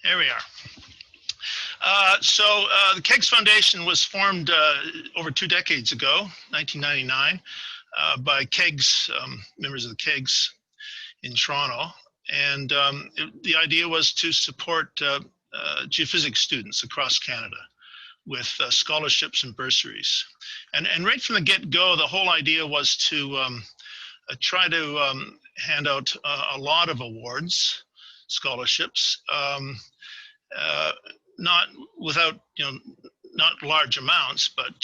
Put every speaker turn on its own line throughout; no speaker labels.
There we are. The KEGS Foundation was formed over 2 decades ago, 1999, by KEGS, members of the KEGS in Toronto. And the idea was to support geophysics students across Canada with scholarships and bursaries. And right from the get-go, the whole idea was to try to hand out a lot of awards, scholarships, not without, not large amounts, but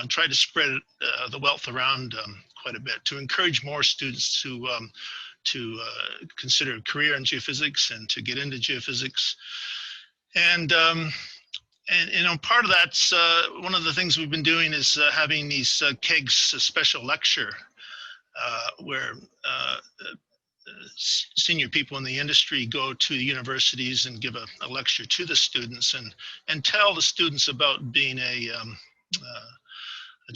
try to spread the wealth around quite a bit to encourage more students to consider a career in geophysics and to get into geophysics. And part of that's one of the things we've been doing is having these KEGS special lecture where senior people in the industry go to universities and give a lecture to the students and tell the students about being a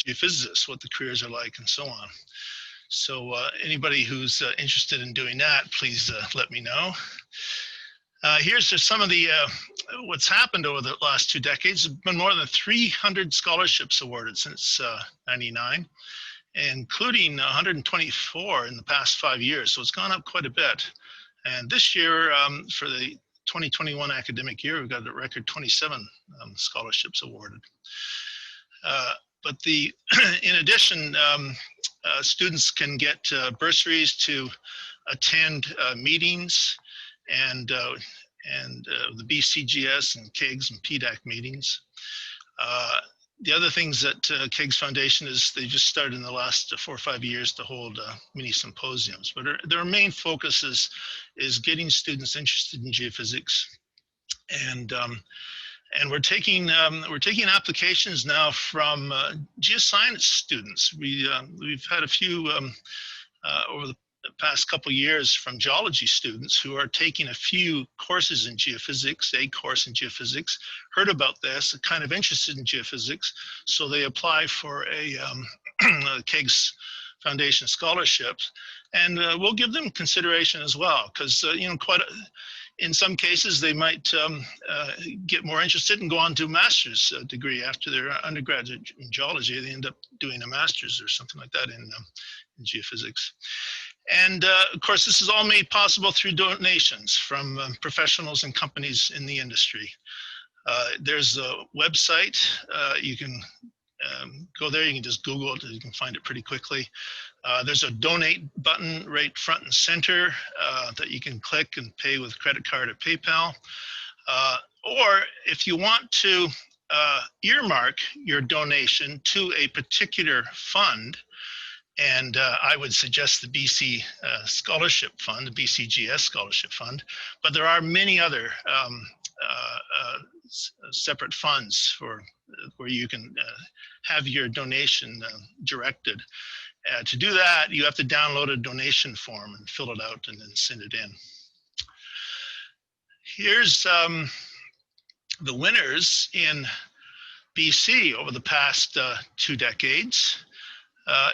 geophysicist, what the careers are like, and so on. So anybody who's interested in doing that, please let me know. Here's just some of the what's happened over the last 2 decades. There's been more than 300 scholarships awarded since '99. Including 124 in the past 5 years. So it's gone up quite a bit. And this year, for the 2021 academic year, we've got a record 27 scholarships awarded. But in addition, students can get bursaries to attend meetings and the BCGS and KEGS and PDAC meetings. The other things that KEGS Foundation is, they just started in the last 4 or 5 years to hold mini symposiums. But their main focus is getting students interested in geophysics, and we're taking applications now from geoscience students. We've had a few over the past couple of years from geology students who are taking a few courses in geophysics, a course in geophysics, heard about this, kind of interested in geophysics, so they apply for a KEGS Foundation scholarships, and we'll give them consideration as well, because in some cases they might get more interested and go on to a master's degree after their undergraduate in geology. They end up doing a master's or something like that in geophysics. And of course, this is all made possible through donations from professionals and companies in the industry. There's a website. You can go there. You can just Google it. You can find it pretty quickly. There's a donate button right front and center that you can click and pay with credit card or PayPal. Or if you want to earmark your donation to a particular fund, and I would suggest the BC Scholarship Fund, the BCGS Scholarship Fund, but there are many other separate funds where you can have your donation directed. To do that, you have to download a donation form and fill it out and then send it in. Here's the winners in BC over the past 2 decades.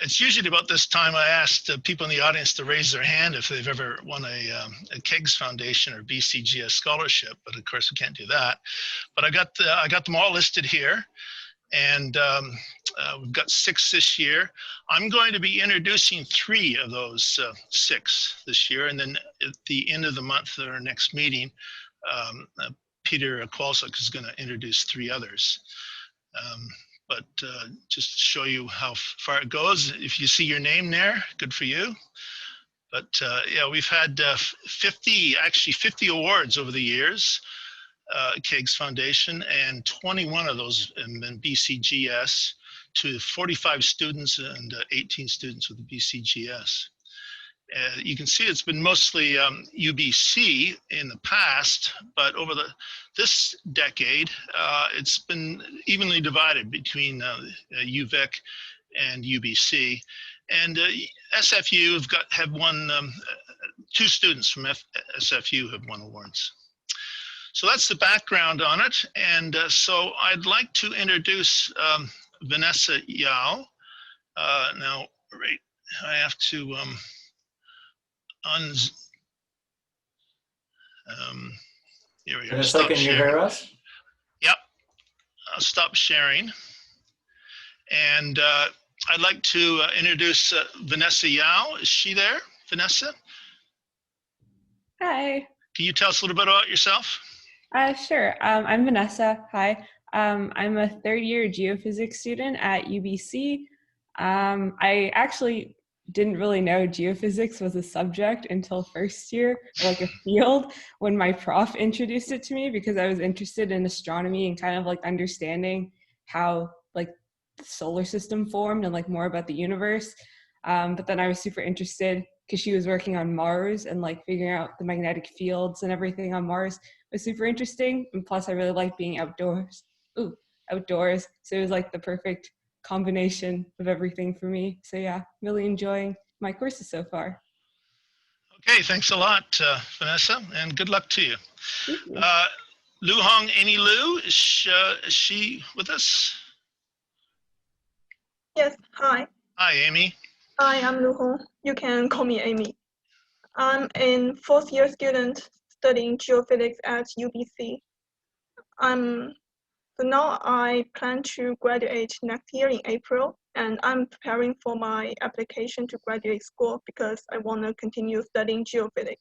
It's usually about this time I asked people in the audience to raise their hand if they've ever won a KEGS Foundation or BCGS scholarship, but of course we can't do that. But I got them all listed here, and we've got 6 this year. I'm going to be introducing 3 of those 6 this year, and then at the end of the month at our next meeting, Peter Kowalczyk is going to introduce 3 others. But just to show you how far it goes, if you see your name there, good for you. But yeah, we've had 50 awards over the years, KEGS Foundation, and 21 of those have been BCGS to 45 students and 18 students with the BCGS. You can see it's been mostly UBC in the past, but over this decade, it's been evenly divided between UVic and UBC. And SFU have won, 2 students from SFU have won awards. So that's the background on it. And so I'd like to introduce Vanessa Yao. Now, right, I have to Here we go.
Vanessa, can you hear us?
Yep. I'll stop sharing. And I'd like to introduce Vanessa Yao. Is she there, Vanessa?
Hi.
Can you tell us a little bit about yourself?
Sure. I'm Vanessa. Hi. I'm a third-year geophysics student at UBC. I actually didn't really know geophysics was a subject until first year, or like a field, when my prof introduced it to me because I was interested in astronomy and kind of like understanding how like the solar system formed and like more about the universe. But then I was super interested because she was working on Mars and like figuring out the magnetic fields and everything on Mars was super interesting. And plus I really like being outdoors. Outdoors. So it was like the perfect combination of everything for me. So yeah, really enjoying my courses so far.
Okay, thanks a lot, Vanessa, and good luck to you.
Thank you.
Lu Hong Amy Lu, is she with us?
Yes, hi.
Hi, Amy.
Hi, I'm Lu Hong. You can call me Amy. I'm a fourth-year student studying geophysics at UBC. So now I plan to graduate next year in April, and I'm preparing for my application to graduate school because I want to continue studying geophysics.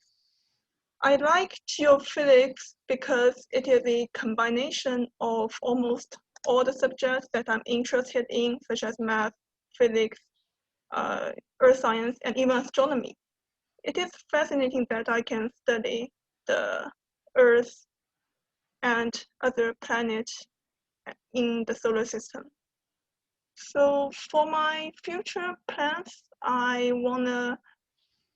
I like geophysics because it is a combination of almost all the subjects that I'm interested in, such as math, physics, earth science, and even astronomy. It is fascinating that I can study the Earth and other planets in the solar system. So for my future plans, I want to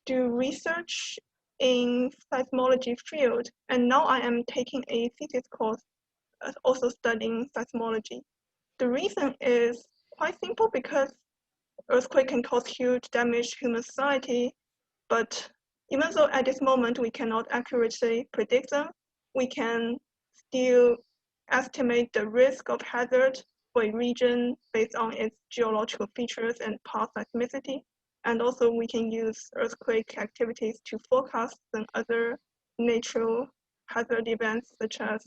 do research in seismology field, and now I am taking a thesis course also studying seismology. The reason is quite simple because earthquake can cause huge damage to human society, but even though at this moment we cannot accurately predict them, we can still estimate the risk of hazard for a region based on its geological features and past seismicity. And also we can use earthquake activities to forecast some other natural hazard events such as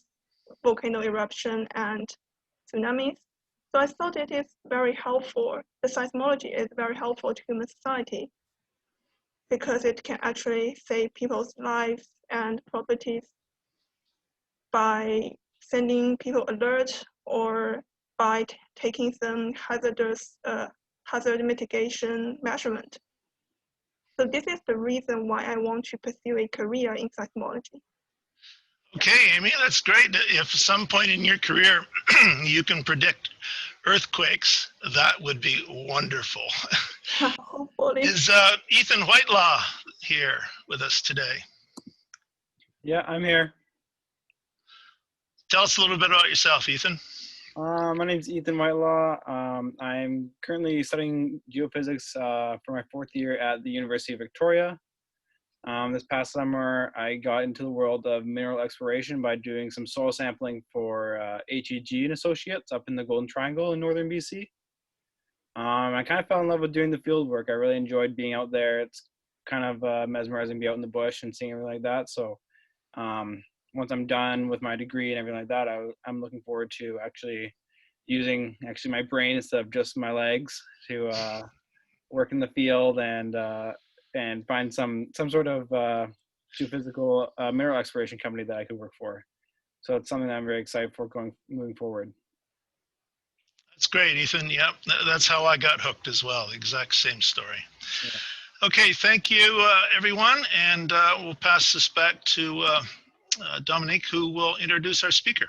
volcano eruption and tsunamis. So I thought it is very helpful. The seismology is very helpful to human society because it can actually save people's lives and properties by sending people alert or by taking some hazard mitigation measurement. So this is the reason why I want to pursue a career in seismology.
Okay, Amy, that's great. If at some point in your career you can predict earthquakes, that would be wonderful.
Hopefully.
Is Ethan Whitelaw here with us today?
Yeah, I'm here.
Tell us a little bit about yourself, Ethan.
My name's Ethan Whitelaw. I'm currently studying geophysics for my fourth year at the University of Victoria. This past summer, I got into the world of mineral exploration by doing some soil sampling for HEG and Associates up in the Golden Triangle in northern BC. I kind of fell in love with doing the field work. I really enjoyed being out there. It's kind of mesmerizing to be out in the bush and seeing everything like that. So once I'm done with my degree and everything like that, I'm looking forward to actually using my brain instead of just my legs to work in the field and find some sort of geophysical mineral exploration company that I could work for. So it's something that I'm very excited for moving forward.
That's great, Ethan. Yep, that's how I got hooked as well. Exact same story.
Yeah.
Okay, thank you, everyone. And we'll pass this back to Dominique, who will introduce our speaker.